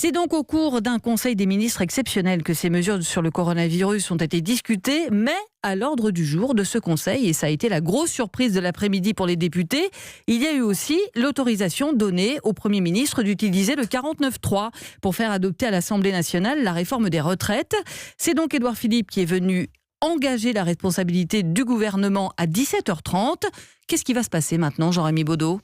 C'est donc au cours d'un conseil des ministres exceptionnel que ces mesures sur le coronavirus ont été discutées, mais à l'ordre du jour de ce conseil, et ça a été la grosse surprise de l'après-midi pour les députés, il y a eu aussi l'autorisation donnée au Premier ministre d'utiliser le 49.3 pour faire adopter à l'Assemblée nationale la réforme des retraites. C'est donc Édouard Philippe qui est venu engager la responsabilité du gouvernement à 17h30. Qu'est-ce qui va se passer maintenant, Jean-Rémy Baudot ?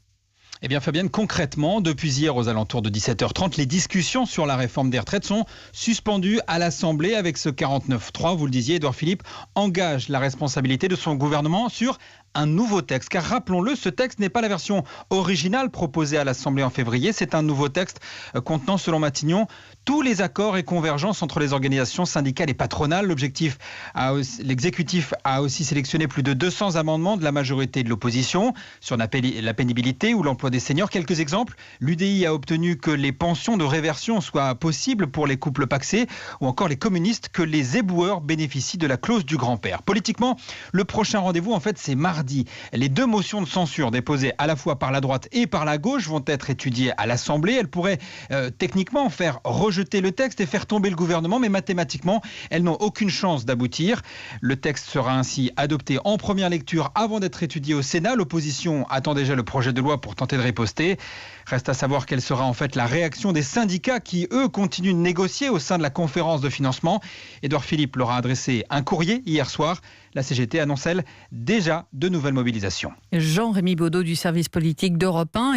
Eh bien Fabienne, concrètement, depuis hier aux alentours de 17h30, les discussions sur la réforme des retraites sont suspendues à l'Assemblée avec ce 49.3. Vous le disiez, Édouard Philippe engage la responsabilité de son gouvernement sur un nouveau texte. Car rappelons-le, ce texte n'est pas la version originale proposée à l'Assemblée en février. C'est un nouveau texte contenant, selon Matignon, tous les accords et convergences entre les organisations syndicales et patronales. L'exécutif a aussi sélectionné plus de 200 amendements de la majorité et de l'opposition sur la pénibilité ou l'emploi des seniors. Quelques exemples. L'UDI a obtenu que les pensions de réversion soient possibles pour les couples pacsés, ou encore les communistes que les éboueurs bénéficient de la clause du grand-père. Politiquement, le prochain rendez-vous, en fait, c'est mardi. Les deux motions de censure déposées à la fois par la droite et par la gauche vont être étudiées à l'Assemblée. Elles pourraient techniquement faire rejeter le texte et faire tomber le gouvernement, mais mathématiquement, elles n'ont aucune chance d'aboutir. Le texte sera ainsi adopté en première lecture avant d'être étudié au Sénat. L'opposition attend déjà le projet de loi pour tenter de riposter. Reste à savoir quelle sera en fait la réaction des syndicats qui, eux, continuent de négocier au sein de la conférence de financement. Édouard Philippe leur a adressé un courrier hier soir. La CGT annonce, elle, déjà de nouvelles mobilisations. Jean-Rémy Baudot du service politique d'Europe 1.